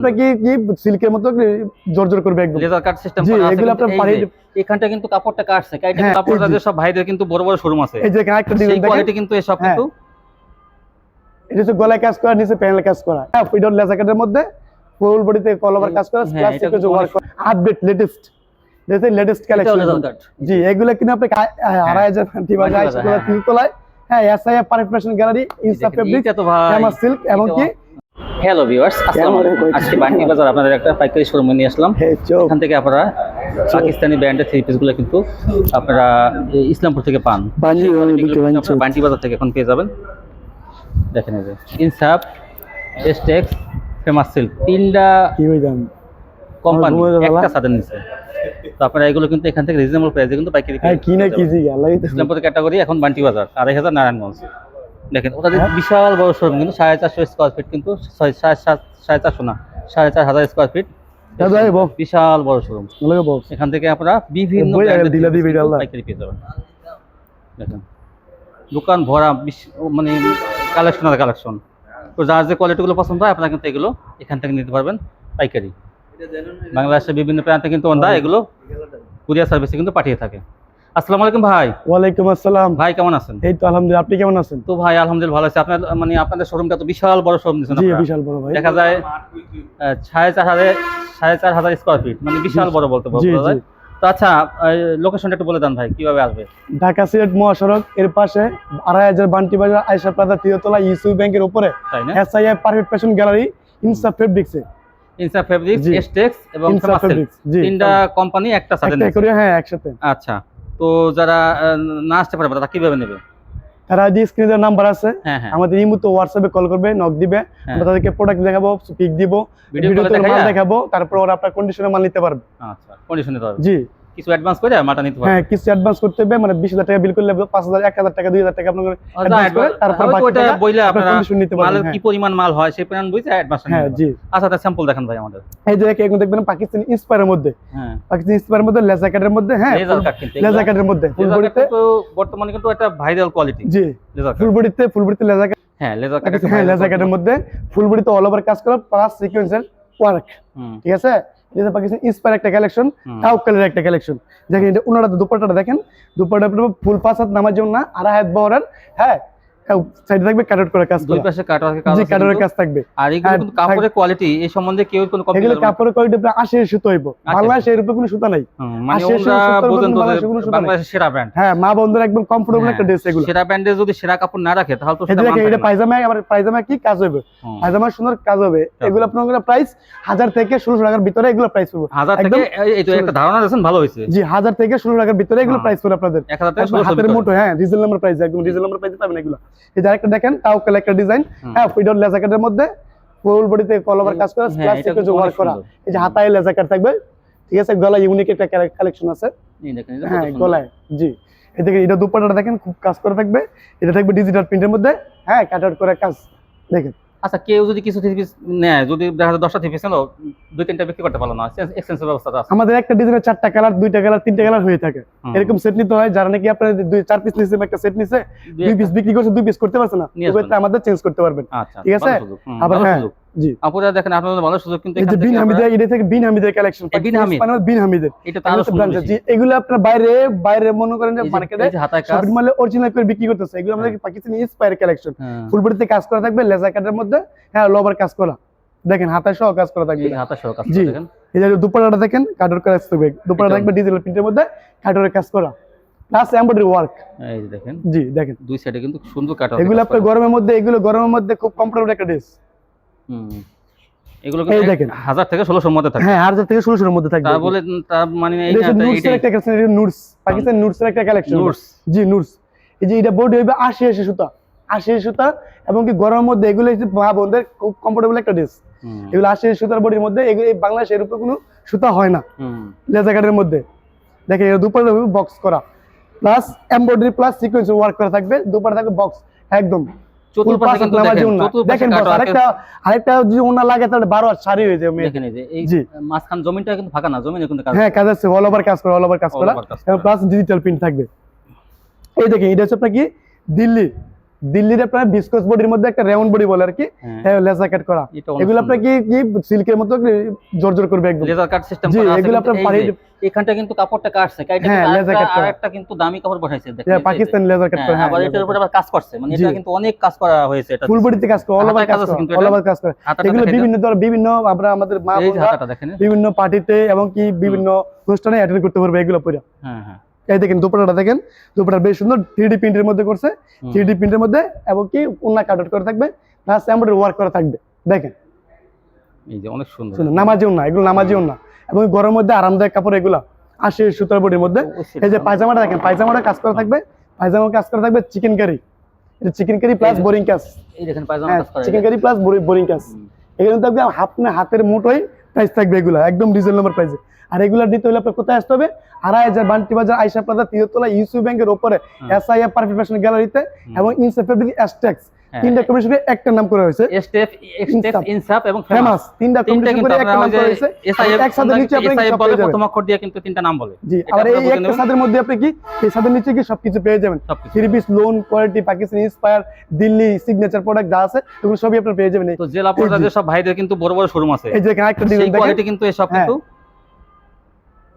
আপনারা কি সিল্কের মতো জর্জর করবে একদম লেজার কাট সিস্টেম জি করা আছে। এগুলো আপনার পানি এখানটা কিন্তু কাপড়টা কাটছে কাইটা হ্যাঁ, কাপড়টা যে সব ভাইদের কিন্তু বড় বড় শোরুম আছে। এই যে এখানে একটা সেই ডিজাইন দেখেন কোয়ালিটি কিন্তু এসব কিন্তু এটা হচ্ছে গলায় কাজ করা নিচে প্যানেল কাজ করা হ্যাঁ ফিডর লেজার কাটের মধ্যে ফুল বডিতে কল ওভার কাজ করা হ্যাঁ, প্লাস্টিক এটা যে ওয়ার্ক করা update latest latest collection laser cut. জি এগুলো কিন্তু আপনি 2500 টাকা তিন তলায় হ্যাঁ এসআইএ পারফেক্ট ফ্যাশন গ্যালারি ইনসা ফেব্রিক এটা তো ভাই ক্যামা সিল্ক এবং কি হ্যালো ভিউয়ার্স, আসসালামু আলাইকুম। আজকে বান্টি বাজার আপনাদের একটা পাইকারি শোরুমে নিয়ে আসলাম। এখান থেকে আপনারা পাকিস্তানি ব্র্যান্ডের থ্রি পিসগুলো কিন্তু আপনারা ইসলামপুর থেকে পান। বান্টি বাজার থেকে এখন পেয়ে যাবেন। দেখেন এই যে ইনসাফ, এসটেক্স, ফেমাস সিল্ক, তিনটা কি হইদাম কোম্পানি একটা সাদের নিচে। তো আপনারা এগুলো কিন্তু এখান থেকে রিজনেবল প্রাইসে কিন্তু পাইকারি হ্যাঁ কি না কি জি আল্লাহ ইসলামপুর ক্যাটাগরি এখন বান্টি বাজার 2500 নারায়ণগঞ্জ। দেখেন ওদের বিশাল বড় শোরুম কিন্তু 450 স্কয়ার ফিট কিন্তু 450 না 4500 স্কয়ার ফিট বিশাল বড় শোরুম। এখান থেকে আপনারা বিভিন্ন পাইকারি পেয়ে যাবেন। দেখেন দোকান ভরা মানে কালেকশন আর কালেকশন। তো যার যে কোয়ালিটিগুলো পছন্দ হয় আপনারা কিন্তু এগুলো এখান থেকে নিতে পারবেন পাইকারি। বাংলাদেশের বিভিন্ন প্রান্তে কিন্তু ওরা এগুলো কুরিয়ার সার্ভিসে কিন্তু পাঠিয়ে থাকে। আসসালামু আলাইকুম ভাই। ওয়ালাইকুম আসসালাম ভাই, কেমন আছেন? এই তো আলহামদুলিল্লাহ, আপনি কেমন আছেন? তো ভাই আলহামদুলিল্লাহ ভালো আছি। আপনার মানে আপনাদের শোরুমটা তো বিশাল বড় শোরুম দিয়েছেন জি আপনারা। বিশাল বড় ভাই, দেখা যায় 4500 স্কয়ার ফিট, মানে বিশাল বড় বলতে বলা যায়। তো আচ্ছা লোকেশনটা একটু বলে দেন ভাই, কিভাবে আসবে? ঢাকা সিলেট মহাসড়ক এর পাশে 2500 বান্টি বাজার আয়েশা প্লাজা তৃতীয়তলা ইসু ব্যাংকের উপরে তাই না? এসআইএ পারফেক্ট ফ্যাশন গ্যালারি ইনসা ফেব্রিক্সে ইনসা ফেব্রিক্স, এসটেক্স এবং ফেমাস সিল্ক, তিনটা কোম্পানি একটা সাথে একটা করে হ্যাঁ একসাথে। আচ্ছা, তো যারা না আসতে পারবে তারা কিভাবে নেবে? তারা যে স্ক্রিনে নাম্বার আছে আমাদের ইমুতে হোয়াটসঅ্যাপে কল করবে, নক দিবে, আমরা তাদেরকে প্রোডাক্ট দেখাবো, পিক দিব, ভিডিওতে মাল দেখাবো, তারপর ওরা আপনার কন্ডিশনে মাল নিতে পারবে। আচ্ছা, কন্ডিশনে নিতে পারবে। জি কিছু অ্যাডভান্স করে মালটা নিতে পারবে। হ্যাঁ কিছু অ্যাডভান্স করতে হবে, মানে 20000 টাকা বিল করলে 5000 1000 টাকা 2000 টাকা আপনাদের অ্যাডভান্স করে তারপর ওটা বইলে আপনারা কন্ডিশন নিতে পারবেন। মালের কি পরিমাণ মাল হয় সেই পরিমাণ বুঝে অ্যাডভান্স নিতে। হ্যাঁ জি। আচ্ছা তার স্যাম্পল দেখান ভাই আমাদের। এই যে এখন দেখবেন পাকিস্তানি ইন্সপায়ারের মধ্যে, হ্যাঁ পাকিস্তানি ইন্সপায়ারের মধ্যে লেজার কাটের মধ্যে, হ্যাঁ লেজার কাটের মধ্যে ফুল বডিতে তো বর্তমানে কিন্তু একটা ভাইরাল কোয়ালিটি। জি ফুল বডিতে লেজার কাট, হ্যাঁ লেজার কাট, হ্যাঁ লেজার কাটের মধ্যে ফুল বডিতে অল ওভার কাজ করা প্লাস সিকোয়েন্সের ওয়ার্ক। ঠিক আছে, এটা পাকিস্তানি ইন্সপায়ার একটা কালেকশন, তাওকালের একটা কালেকশন। দেখেন এটা ওনারা দুপাট্টাটা দেখেন, দুপাট্টা ফুল পাঁচ হাত নামার জন্য আর হাত বহরের, হ্যাঁ সাইডে থাকবে কাট আউট করা কাজ, দুই পাশে কাট আউট জি কাট আউটের কাজ থাকবে। আর এগুলো কিন্তু কাপড়ের কোয়ালিটি এই সম্বন্ধে কেউ কোনো কপি এগুলো কাপড়ের কোয়ালিটি প্রায় 80 সুতো হইব, বাংলাদেশে এর উপরে কোনো সুতা নাই, মানে ওরা বোঝেন তো বাংলাদেশের সেরা ব্র্যান্ড। হ্যাঁ মা বন্ধুরা একদম কমফোর্টেবল একটা ড্রেস। এগুলো সেরা ব্র্যান্ডে যদি সেরা কাপড় না রাখে তাহলে তো সেটা দেখেন এটা পায়জামা, আবার পায়জামা কি কাজ হবে, পায়জামা সুন্দর কাজ হবে। এগুলো আপনাদের প্রাইস 1000 থেকে 1600 টাকার ভিতরে এগুলো প্রাইস পড়বে। 1000 থেকে এই তো একটা ধারণা দিয়েছেন, ভালো হয়েছে। জি 1000 থেকে 1600 টাকার ভিতরে এগুলো প্রাইস পড়বে আপনাদের। 1000 থেকে 1600 হাতের মুঠো, হ্যাঁ রিজনেবল প্রাইস, একদম রিজনেবল প্রাইসে পাবেন এগুলো। এই যে আরেকটা দেখেন তাওকাল একটা ডিজাইন, হ্যাঁ ফিডর লেজার কাটের মধ্যে ফুল বডিতে কল ওভার কাজ করা প্লাস্টিক যে ওয়ার্ক করা। এই যে হাতায় লেজার কাট থাকবে, ঠিক আছে, গলায় ইউনিক একটা কালেকশন আছে, এই দেখেন হ্যাঁ গলায়। জি এই দেখেন এটা দুপাট্টাটা দেখেন খুব কাজ করা থাকবে, এটা থাকবে ডিজিটাল প্রিন্টের মধ্যে, হ্যাঁ কাট আউট করে কাজ দেখেন। আচ্ছা কেউ যদি কিছু থ্রি পিস নেয়, যদি দেখা যায় 10টা থ্রি পিস নেলো, 2-3টা বিক্রি করতে পারলো না, এক্সচেঞ্জের ব্যবস্থা আছে আমাদের একটা ডিজাইনের 4টা কালার, 2টা কালার, 3টা কালার হয়ে থাকে। এরকম সেট নিতে হয়, যারা নাকি আপনারা 4 পিস নিছে, একটা সেট নিছে, 2 পিস বিক্রি করছে, 2 পিস করতে পারছে না, ওটা আমাদের চেঞ্জ করতে পারবেন। আচ্ছা ঠিক আছে, আবার হ্যাঁ জি আপনারা দেখেন আপনাদের ভালো সুযোগ। কিন্তু এই যে বিন হামিদের, এটা থেকে বিন হামিদের কালেকশন, বিন হামিদের এটা তারও সুন্দর। জি এগুলো আপনারা বাইরে মনে করেন যে মার্কেটে শপিং মলে অরিজিনাল করে বিক্রি করতেছে, এগুলো আমাদের পাকিস্তানি ইন্সপায়ার কালেকশন, ফুল বডিতে কাজ করা থাকবে, লেজার কাটের মধ্যে, হ্যাঁ লোভার কাজ করা, দেখেন হাতায় সহ কাজ করা থাকবে, হাতা সহ কাজ জি দেখেন। এই যে দুপাট্টাটা দেখেন কাট আউট করা থাকবে, দুপাট্টা থাকবে ডিজিটাল প্রিন্টের মধ্যে কাট আউটের কাজ করা প্লাস এমব্রয়ডারি ওয়ার্ক। এই যে দেখেন, জি দেখেন দুই সাইডে কিন্তু সুন্দর কাট আউট। এগুলো আপনার গরমের মধ্যে খুব কমফোর্টেবল একটা ড্রেস। এগুলো কিন্তু দেখেন 1000 থেকে 1600 এর মধ্যে থাকে। হ্যাঁ 1000 থেকে 1600 এর মধ্যে থাকবে। তার বলে তার মানে এইটা একটা কালেকশন, এটা নুটস, পাকিস্তান নুটসের একটা কালেকশন। নুটস, জি নুটস। এই যে এটা বডি হবে 80 সুতা, 80 সুতা, এবং কি গরমের মধ্যে এগুলো মা বোনদের খুব কমফোর্টেবল একটা ড্রেস। এগুলো 80 সুতার বডির মধ্যে, এগুলো বাংলাদেশে এর উপরে কোনো সুতা হয় না, লেজার কাটের মধ্যে। দেখেন এটা দুপাট্টা হবে বক্স করা plus embroidery plus sequence work করা থাকবে, দুপাট্টা থাকবে বক্স একদম। আরেকটা যদি ওনা লাগে তাহলে 12 হাত শাড়ি হয়ে যাবে। দেখেন এই যে এই মাঝখান জমিটা কিন্তু ফাঁকা না, জমিনে কিন্তু কাজ, হ্যাঁ কাজ আছে, অল ওভার কাজ করা, অল ওভার কাজ করা, এবং প্লাস ডিজিটাল প্রিন্ট থাকবে। এই দেখেন এটা হচ্ছে আপনার কি দিল্লি দিল্লির আপনার বিস্কস বডির মধ্যে একটা রাউন্ড বডি বলে আর কি, হ্যাঁ। লেজার কাট করা। এটা অনেক এগুলো আপনার কি কি সিল্কের মতো জর্জর করবে একদম। লেজার কাট সিস্টেম জি, করা আছে, এগুলো কিন্তু আপনার এই পানি- যে এখানটা কিন্তু কাপড়টা কাটছে, কাইটা হ্যাঁ, কিন্তু laser cut করা। আরেকটা কিন্তু দামি কাপড় বসাইছে দেখেন, হ্যাঁ, পাকিস্তানি লেজার কাট করা। আবার এটার উপরে আবার কাজ করছে, মানে জি। এটা কিন্তু অনেক কাজ করা হয়েছে, এটা ফুল বডিতে কাজ করে, অল ওভার হাতায় কাজ কাজ আছে করে, কিন্তু অল এটা। ওভার কাজ করে। হাতাটা এগুলো দেখাই দাও। বিভিন্ন আমরা আমাদের মা এই যে বোনরা হাতাটা দেখেন। বিভিন্ন পার্টিতে এবং কি বিভিন্ন অনুষ্ঠানে অ্যাটেন্ড করতে পারবে এগুলো পরে। হ্যাঁ হ্যাঁ, এই দেখেন দুপাট্টাটা দেখেন, দুপাট্টা বেশ সুন্দর 3D প্রিন্টের মধ্যে করছে, 3D প্রিন্টের মধ্যে এবং কি ওন্না কাট করা থাকবে, প্লাস এমব্রয়ডারি ওয়ার্ক করা থাকবে। দেখেন এই যে অনেক সুন্দর। শুনুন, নামাজি ওন্না, এগুলো নামাজি ওন্না এবং গরমের মধ্যে আরামদায়ক কাপড় এগুলো, 80 সুতার বডির মধ্যে। এই যে পায়জামাটা দেখেন, পায়জামাটা কাজ করা থাকবে, পায়জামার কাজ করা থাকবে চিকেন কারি, এটা চিকেন কারি প্লাস বোরিং কাজ। এই দেখেন পায়জামা হ্যাঁ, কাজ করা, চিকেন কারি প্লাস বোরিং কাজ। এখানে থাকবে আপনার হাতের মুঠোয় প্রাইস থাকবে, এগুলো একদম রিজনেবল প্রাইসে। আর এগুলো দিতে হলে আপনার কোথায় আসতে হবে? 2500 বান্টি বাজার আইসা প্লাজা 3 ইউসি ব্যাংকের উপরে এসআইএফ পারফেক্ট ফ্যাশন গ্যালারিতে এবং ইনসাফ ফেব্রিক এসটেক্স, তিনটা কমিশনে একটা নাম করা হয়েছে, স্টেপ ইনসাফ এবং ফেমাস। ফেমাস, তিনটা কমিশন করে একটা নাম করা হয়েছে। এসআইএফ একসাথে নিচে আপনি এসআইএফ সব বলে পেয়ে যাবেন। প্রথম অক্ষর দিয়ে কিন্তু তিনটা নাম বলে। জি, এটা আর এই আপনারা বুঝে একটা নেবেন। ছাদের মধ্যে আপনি কি এই ছাদের নিচে কি সবকিছু পেয়ে যাবেন, সবকিছু। 3 piece loan quality Pakistani inspire Delhi signature product যা আছে এগুলো সবই আপনি পেয়ে যাবেন। তো জেলা পর্যায়ে সব ভাইদের কিন্তু বড় বড় শোরুম আছে, এই যে এখানে একটা ডিজাইন সেই দেখেন, কোয়ালিটি কিন্তু এসব কিন্তু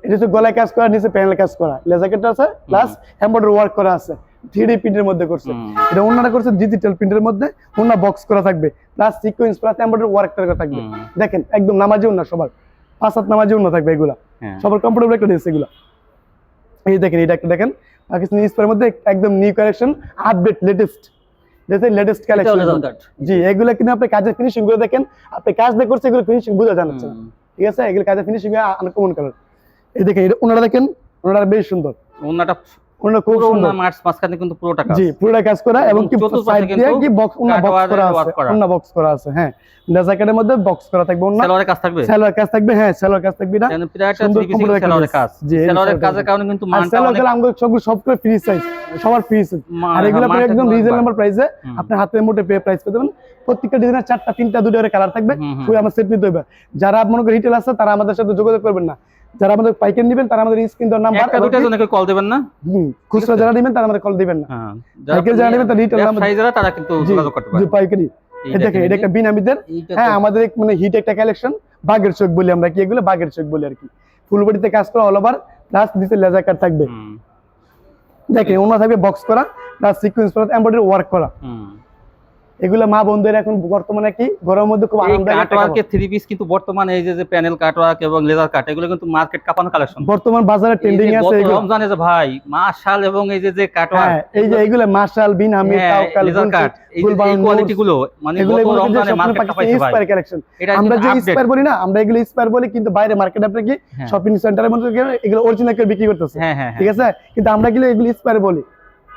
এটা হচ্ছে গলায় কাজ করা, নিচে প্যানেল কাজ করা, লেজার কাট আছে প্লাস এমব্রয়ডারি ওয়ার্ক করা আছে, 3D প্রিন্টের মধ্যে করছে। এটা ওন্নাটা করছে ডিজিটাল প্রিন্টের মধ্যে, ওন্না বক্স করা থাকবে plus sequence plus embroidery work করা থাকবে। দেখেন একদম নামাজি ওন্না, সবার 5 নামাজি ওন্না থাকবে এগুলা, সবার কমফোর্টেবল একটা ড্রেস এগুলা। এই দেখেন, এটা একটা দেখেন পাকিস্তানি ইন্সপায়ারের মধ্যে একদম new collection, update latest collection. জি, এগুলা কিন্তু আপনি কাজের ফিনিশিং গুলো দেখেন, আপনি কাজ দিয়ে করছে এগুলো ফিনিশিং বোঝা যাচ্ছে না, ঠিক আছে? এগুলো কাজের ফিনিশিং আনকমন কালার। এই দেখেন, এটা ওনারা দেখেন, ওনারা বেশ সুন্দর, ওন্নাটা ওনারা খুব পুরো সুন্দর। ওন্না মাঝখানে কিন্তু পুরোটা কাজ। জি, পুরোটা কাজ করা এবং কি চতুর্পাশে সাইড দিয়ে কিন্তু কি বক্স, ওনা বক্স কাটওয়ারের করা work আছে, করা। ওনা বক্স করা আছে। হ্যাঁ, লেজার মধ্যে বক্স করা থাকবে, ওনা সেলোয়ারের কাজ থাকবে, সেলোয়ার কাজ থাকবে। হ্যাঁ, সেলোয়ার কাজ থাকবে, এটা যেন প্রায়টা সুন্দর 3 পিসে comfortable একটা সেলোয়ারের dress। কাজ। জি, এই সেলোয়ারের সেলোয়ার কাজের কারণে কিন্তু আর মানটা সেলোয়ার অনেক গুলো আমগো সব করে ফ্রি সাইজ, সবার ফ্রি সাইজ। আর এগুলো আপনি মানটা একদম কিন্তু রিজনেবল প্রাইসে আপনি হাতের মুঠে পেয়ে প্রাইস পেতে পারেন। প্রত্যেকটা ডিজাইনের 4টা 3টা 2টা করে কালার থাকবে, ওই আমার সেট নিতে হবে। যারা মনে করেন রিটেল আছে তারা আমাদের সাথে যোগাযোগ করবেন না, যারা আমাদের পাইকারি নেবেন তারা আমাদের স্ক্রিন দেওয়ার নাম্বার, একটা দুটো জনকে কল দিবেন না, খুচরা যারা নেবেন তারা আমাদের কল দিবেন না। হ্যাঁ, পাইকারি যারা নেবেন তারা রিটেল নাম্বার, ব্যবসায়ী যারা তারা কিন্তু যোগাযোগ করতে জি পারে। পাইকারি। এই দেখেন, এটা একটা বিনামিদের, হ্যাঁ আমাদের মানে হিট একটা কালেকশন, বাগের চোখ বলি আমরা, কি এগুলো বাগের চোখ বলি আর কি। ফুল বডিতে কাজ করা অল ওভার প্লাস নিচে লেজার কাট থাকবে। দেখেন ওনা থাকবে বক্স করা plus sequence plus embroidery work করা। এগুলো মা বন্ধুদের এখন বর্তমানে কি গরমের মধ্যে খুব আরামদায়ক একটা কাপড়। কাটওয়ার্কের 3 পিস কিন্তু বর্তমানে এই যে প্যানেল কাটওয়ার্ক এবং লেজার কাট এগুলো কিন্তু মার্কেট কাপানো কালেকশন, বর্তমান বাজারে ট্রেন্ডিং আছে এগুলো। রমজানে যে ভাই মাশাল এবং এই যে কাটওয়ার্ক, হ্যাঁ এই যে এগুলো মাশাল বিন হামিদ তাওকাল লেজার কাট, এই কোয়ালিটি গুলো মানে গত রমজানে মার্কেট কাপাইছে ভাই। ইন্সপায়ার কালেকশন, আমরা যে ইন্সপায়ার বলি না, আমরা এগুলো ইন্সপায়ার বলি, কিন্তু বাইরে মার্কেটে আপনি কি শপিং সেন্টারের মধ্যে এগুলো অরিজিনাল করে বিক্রি করতেছে, ঠিক আছে? কিন্তু আমরা এগুলো ইন্সপায়ার বলি।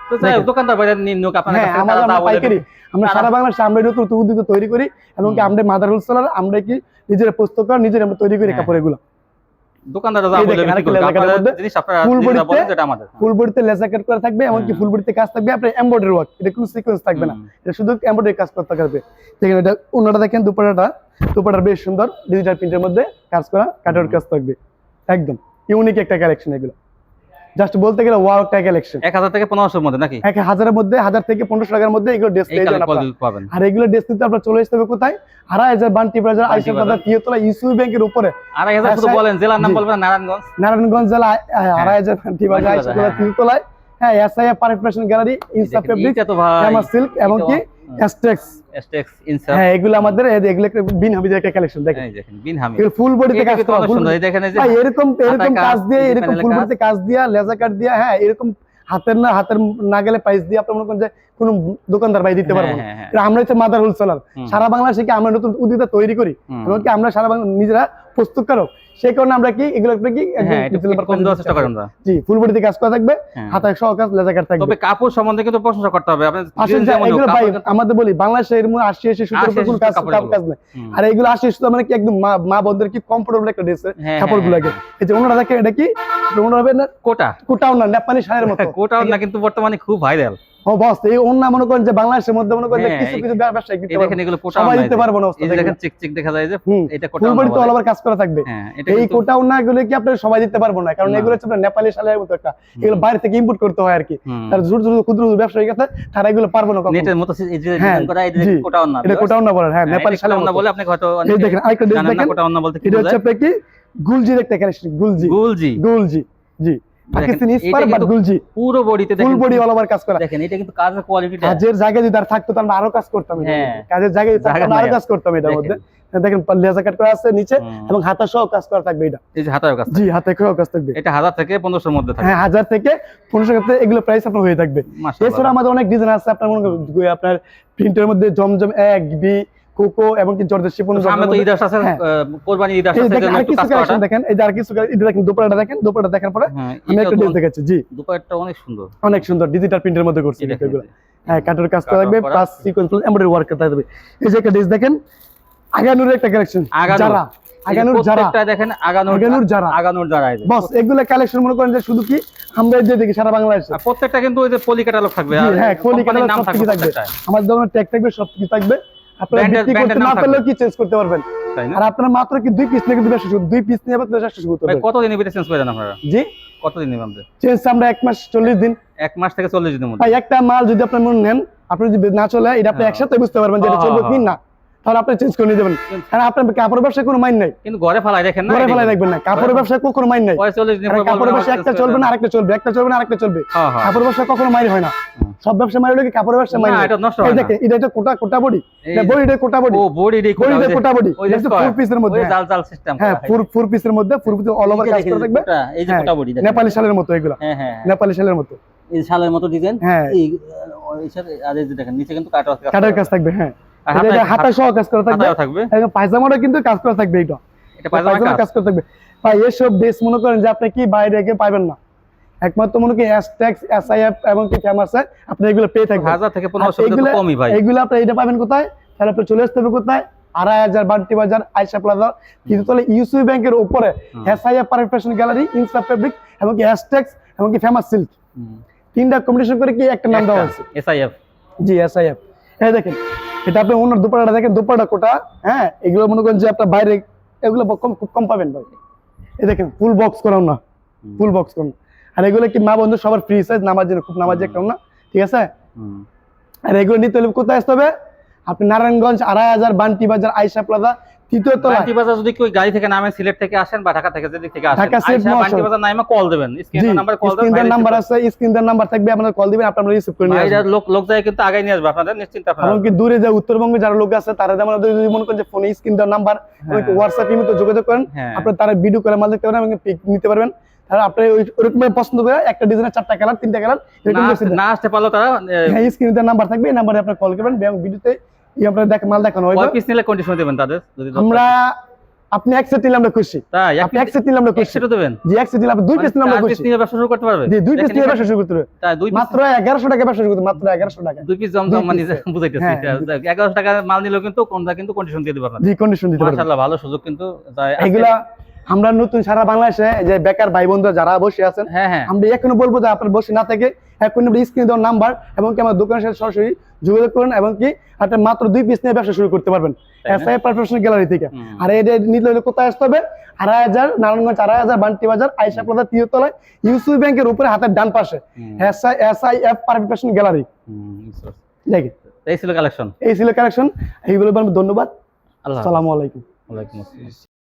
তো যাই দোকানদার বাইরে নিন্নুক আপনাদের কাছে আমাদের পাইকারি, আমরা সারা বাংলাদেশে আমরা নতুন উদ্যোগ তৈরি করি এবং কি আমরা মাদার হোলসেলার, আমরা কি নিজেরা প্রস্তুত করি, নিজেরা আমরা তৈরি করি কাপড় এগুলো। দোকানদাররা যা বলে বিক্রি করে, আপনাদের জিনিস আপনারা নিজেরা বলেন যেটা আমাদের। ফুল বডিতে লেজার কাট করা থাকবে এবং কি ফুল বডিতে কাজ থাকবে, আপনার এমব্রয়ডারি ওয়ার্ক, এটা কোনো সিকোয়েন্স থাকবে না, এটা শুধু এমব্রয়ডারি কাজ করতে থাকবে। দেখেন এটা ওনাটা দেখেন, দুপাট্টাটা বেশ সুন্দর ডিজিটাল প্রিন্টের মধ্যে কাজ করা, কাটওয়ার্ক কাজ থাকবে, একদম ইউনিক একটা কালেকশন এগুলো। জাস্ট বলতে গেলে ওয়াও একটা কালেকশন। 1000 থেকে 1500 এর মধ্যে নাকি? 1000 এর মধ্যে, 1000 থেকে 1500 টাকার মধ্যে এগুলো ড্রেস পেয়ে যাবেন আপনারা। আর এগুলো ড্রেস নিতে আপনারা চলে আসতে হবে কোথায়? 2500 বান্টি বাজার আইসা বাজার 33 ইউসি ব্যাংকের উপরে। 2500 শুধু বলেন, জেলার নাম বলবেন নারায়ণগঞ্জ। নারায়ণগঞ্জ জেলা 2500 বান্টি বাজার আইসা বাজার 33। হ্যাঁ, এসআইএফ পারফেক্ট ফ্যাশন গ্যালারি, ইনসাফ ফেব্রিক, ফেমাস সিল্ক এবং কি এসটেক্স ইনসাফ। হ্যাঁ, এগুলো আমাদের এগুলো বিন হামিদের একটা কালেকশন। দেখেন এই দেখেন বিন হামিদ, এগুলো ফুল বডিতে কাজ করা, কত সুন্দর। এই দেখেন এই যে এরকম কাজ দিয়ে, এরকম ফুল বডিতে কাজ দিয়া, লেজার কাট দিয়া, হ্যাঁ এরকম হাতের না গেলে প্রাইস দিয়ে আপনি মনে করেন যে কোনো দোকানদার ভাই দিতে পারবো না। আমরা হচ্ছে মাদার হোলসেলার, সারা বাংলাদেশে কি আমরা নতুন উদ্যোক্তা তৈরি করি এবং কি আমরা সারা বাংলা নিজেরা প্রস্তুতকারক, সেই কারণে আমরা কি এগুলো কি কম দেওয়ার চেষ্টা করেন। জি, ফুল বডিতে কাজ করা থাকবে, হাতায় সহ কাজ, লেজার কাট থাকবে। তবে কাপড় সম্বন্ধে কিন্তু প্রশংসা করতে হবে। আপনি এগুলো ভাই আমাদের বলি বাংলাদেশে এর মধ্যে 80 সুতোর উপর কোনো কাজ নেই। আর এগুলো 80 সুতো মানে কি একদম মা বোনদের কি কমফোর্টেবল একটা ড্রেস কাপড় গুলাকে। এই যে ওনারা দেখেন, এটা কি ওনারা হবে না কোটাও না, নেপালি শাড়ির মতো। কোটাও না, কিন্তু বর্তমানে খুব ভাইরাল। ও বস, এই ওন্না মনে করেন যে বাংলাদেশের মধ্যে মনে করেন কিছু ব্যবসায়ী দিতে পারবে, দেখেন এগুলো কোটাও সবাই দিতে পারবে না। এই দেখেন চিক চিক দেখা যায় যে এটা কোটাও ফুল বডি তো অল ওভার কাজ করা থাকবে। এই কোটা ওনা এগুলো কি আপনার সবাই দিতে পারবো না, কারণ এগুলো হচ্ছে আপনার নেপালি শালের মতো একটা, এগুলো বাইরে থেকে ইম্পোর্ট করতে হয় আর কি। তার ছোট ছোট ক্ষুদ্র ব্যবসায়ী আছে, তারা এগুলো পারবো না কখনো। নেটের মতো এই যে হ্যাঁ, ডিজাইন করা, এই যে জি, কোটা ওন্না, এটা কোটা ওনা বলে, হ্যাঁ, নেপালি শালের ওন্না মতো বলে। আপনি হয়তো এই দেখেন আরেকটা ড্রেস জানেন না দেখেন, কোটা ওন্না বলতে কি এটা হচ্ছে বোঝায়। আপনার কি গুলজির একটা কালেকশন, গুলজি, গুলজি, গুলজি, জি, পাকিস্তানি দেখেন, স্পার এটা বাট কিন্তু গুলজি, পুরো বডিতে ফুল দেখেন, বডি অল ওভার কাজ করা। দেখেন এটা কিন্তু কাজের কোয়ালিটিটা, কাজের জায়গায় যদি আর থাকতো তাহলে আরো কাজ করতাম এটার হ্যাঁ, মধ্যে। কাজের জায়গায় যদি থাকতো জায়গা আমরা আরো নাই। কাজ করতাম এটার দেখেন। মধ্যে। দেখেন লেজার কাট করা আছে নিচে, এবং হাতা সহ কাজ করা থাকবে এটা। এই যে হাতার কাজ, জি, হাতে সহ কাজ থাকবে। এটা 1000 থেকে 1500 এর মধ্যে থাকে। হ্যাঁ, 1000 থেকে 1500 ক্ষেত্রে এগুলো প্রাইস আপনার হয়ে থাকবে। মাশাআল্লাহ। এছাড়া আমাদের অনেক ডিজাইন আছে, আপনার মনে করেন আপনার প্রিন্টের মধ্যে জমজম এক বি কোকো এবং কি জর্জেট শিফন। সামনে তো ঈদ আসছে, কোরবানি ঈদ আসছে, দেখেন সেজন্য আর একটু কিছু কাজ কালেকশন করাটা। দেখেন, এই যে আর কিছু এটা দেখেন, দোপাট্টা দেখেন, দোপাট্টা দেখার পরে হ্যাঁ, আমি একটা ড্রেস দেখাচ্ছি। জি, দুপাট্টা অনেক সুন্দর, অনেক সুন্দর ডিজিটাল প্রিন্টের মধ্যে করছি এই দেখেন, এগুলো। হ্যাঁ, কাটের কাজ করা কাট থাকবে, করা। প্লাস সিকোয়েন্স এমব্রয়ডারি ওয়ার্ক করা থাকবে। এই যে একটা ড্রেস দেখেন, আগানুর একটা কালেকশন, যারা আগানুর যারা, প্রত্যেকটা দেখেন আগানুর যারা, আগানুর যারা, এই যে বস এগুলা কালেকশন মনে করেন যে শুধু কি আমরা যে দেখি সারা বাংলাদেশে। আর প্রত্যেকটা কিন্তু ওই যে পলি ক্যাটালগ থাকবে, জি, আর হ্যাঁ, কোয়ালিটি কোম্পানির নাম সব থাকবে কিছু থাকবে, প্রত্যেকটায়। আমাদের দোকানে ট্যাগ থাকবে, সব কিছু থাকবে। আপনারা ব্র্যান্ডের- বিক্রি করতে ব্র্যান্ডের না নাম পারলেও কি চেঞ্জ করতে পারবেন। তাই না? আর আপনারা মাত্র কি 2 পিস নিয়ে কিন্তু ব্যবসা শুরু, 2 পিস নিয়ে আবার ব্যবসা শুরু করতে ভাই পারবেন। কতদিনের ভিতরে চেঞ্জ করে দেন আপনারা? জি, কতদিন নেবেন আপনি? চেঞ্জ আমরা 1 মাস 40 দিন। 1 মাস থেকে 40 দিনের মধ্যে। ভাই একটা মাল যদি আপনি মনে নেন, আপনি যদি না চলে, এটা আপনি হ্যাঁ। একসাথে বুঝতে পারবেন যে এটা চলবে কি না, তাহলে আপনি চেঞ্জ করে নিয়ে যাবেন। কারণ আপনার কাপড়ের ব্যবসায় কোনো মাইন নাই, কিন্তু ঘরে ফালাই দেখেন না, ঘরে ফেলাই দেখবেন না, কাপড়ের ব্যবসায় কোনো মাইন নাই। 40 দিন কারণ পর কাপড়ের বলবেন ব্যবসা আমার একটা change চলবে করে না, দেন। আরেকটা চলবে, একটা চলবে না, আরেকটা চলবে। হ্যাঁ, হ্যাঁ। কাপড়ের ব্যবসা কখনো মাইর হয় না, সব ব্যবসা মাইর হলে কি কাপড়ের ব্যবসা মাইর না, হয়। এটা নষ্ট এই হয় না। দেখেন, এটা একটা কোটা কোটা বডি, এই এটা বডি, এটা কোটা বডি, ও বডি রে বডি এটা কোটা বডি, ওই যে এটা ফুল পিসের মধ্যে, ওই জাল জাল সিস্টেম, হ্যাঁ, ফুল পিসের মধ্যে, ফুল পিস অল ওভার কাজ করা থাকবে। এই যে হ্যাঁ, কোটা বডি দেখেন, নেপালি শালের মতো এগুলা, হ্যাঁ হ্যাঁ, নেপালি শালের মতো, এই শালের মতো ডিজাইন, হ্যাঁ, এই এই সাথে আর এই যে দেখেন নিচে কিন্তু কাটা আছে, কাটার কাজ থাকবে। হ্যাঁ, আর এটা হাতা সহ কাজ করা থাকবে, হাতাও থাকবে, এবং পায়জামাটা কিন্তু কাজ করা থাকবে। এটা এটা পায়জামা কাজ করা থাকবে। ভাই এসব ড্রেস মনে করেন যে আপনি কি বাইরে গিয়ে পাবেন না, একমাত্র মনে করেন এসটেক্স এসআইএফ এবং কি ফেমাস হয়, আপনি এগুলো পেয়ে থাকবেন। 1000 থেকে 1500 আর এগুলো- তো কমই ভাই। এগুলো আপনি এটা পাবেন কোথায়, তাহলে আপনি চলে আসতে হবে কোথায়, 2500 বান্টি বাজার আয়শা প্লাজা, কিন্তু তাহলে ইউসিবি ব্যাংকের উপরে এসআইএফ পারফেক্ট ফ্যাশন গ্যালারি, ইনসা ফেব্রিক এবং কি এসটেক্স এবং কি ফেমাস সিল্ক, তিনটা কম্বিনেশন করে কি একটা নাম দেওয়া হয়েছে। এসআইএফ, জি, এসআইএফ। এই দেখেন, এটা আপনি ওনার দুপাট্টাটা দেখেন, দুপাট্টা কোটা, হ্যাঁ, এগুলো মনে করেন যে আপনার বাইরে এগুলো খুব কম পাবেন ভাই। এই দেখেন ফুল বক্স করাও না, ফুল বক্স করানো, আর এগুলো কি মা বন্ধু সবার ফ্রি সাইজ, নামাজ খুব নামাজি একটা না, ঠিক আছে। আর এগুলো নিতে হলে কোথায় আসতে হবে, আপনি নারায়ণগঞ্জ 2500 বান্টি বাজার আয়শা প্লাজা, তৃতীয় তলায়। বান্টি বাজার যদি কেউ গাড়ি থেকে নামে, সিলেট থেকে আসেন বা ঢাকা থেকে যেদিক থেকে আসেন, ঢাকা, সিলেট, আইসা বান্টি মহাসড়ক। বাজার নামে কল দিবেন, জি, স্ক্রিনের নাম্বার কল দিবেন, স্ক্রিনের নাম্বার আছে, স্ক্রিনের নাম্বার থাকবে, আপনারা কল দিবেন, আপনারা রিসিভ করে নিয়ে ভাইরা আসবেন। লোক যায় কিন্তু আগে নিয়ে আসবে আপনাদের, নিশ্চিন্তে আপনারা এমনকি দূরে যে উত্তরবঙ্গে যারা লোক আছে, তারা যেমন যদি মনে করেন যে ফোনে স্ক্রিনের নাম্বার হোয়াটসঅ্যাপ ইমেতে যোগাযোগ করেন, হ্যাঁ। আপনারা তারা ভিডিও করে মাল দেখতে পারেন এবং পিক নিতে পারবেন। তাহলে আপনি ওরকম পছন্দ করে একটা ডিজাইনের 4টা কালার 3টা কালার এরকম না বেশি দেন। না আসতে পারলো তারা হ্যাঁ, স্ক্রিনে নাম্বার থাকবে, এই নাম্বারে আপনি কল করবেন এবং ভিডিওতে আপনার মাল দেখানো হবে। কয় পিস নিলে কন্ডিশন দেবেন তাদের যদি আমরা আপনি এক সেট নিলে আমরা খুশি, তাই আপনি এক সেট নিলে আমরা খুশি, একশো দেবেন, জি, এক সেট নিলে আপনি 2 পিস নিলে আমরা চার পিস খুশি, নিয়ে ব্যবসা শুরু করতে পারবে, জি, 2 পিস দেখেন নিয়ে এখানে- ব্যবসা শুরু করতে হবে। তাই 2 পিস, মাত্র 1100 টাকা ব্যবসা শুরু করতে, মাত্র 1100 টাকা, 2 পিস জমজম মানে বুঝাইতেছি, হ্যাঁ। 1100 টাকা মাল নিলেও কিন্তু কোনটা কিন্তু কন্ডিশন দিয়ে দিবে আপনাদের, জি, কন্ডিশন দিতে পারবেন। মাশাআল্লাহ ভালো সুযোগ কিন্তু। তাই আজকে- এগুলা আমরা নতুন সারা বাংলাদেশে যে বেকার ভাই বন্ধুরা যারা বসে আছেন, হ্যাঁ হ্যাঁ, আমরা এখনো বলবো যে আপনার বসে না থেকে এখন স্ক্রিনে দেওয়ার নাম্বার এবং কি আমার দোকানের সাথে সরাসরি যোগাযোগ করুন এবং কি আপনি মাত্র 2 পিস নিয়ে ব্যবসা শুরু করতে পারবেন তাই না? এসআই প্রফেশনাল গ্যালারি থেকে। আর এটা নিতে হলে কোথায় আসতে হবে, 2500 নারায়ণগঞ্জ 2500 বান্টি বাজার আয়শা প্লাজা, তৃতীয় তলায়, ইউসিবি ব্যাংকের উপরে হাতের ডান পাশে এসআইএফ পারফেক্ট ফ্যাশন গ্যালারি। দেখেন, এই ছিল কালেকশন। এই ছিল কালেকশন, এইগুলো ধন্যবাদ, আল্লাহ, আসসালামু আলাইকুম। ওয়ালাইকুম আসসালাম।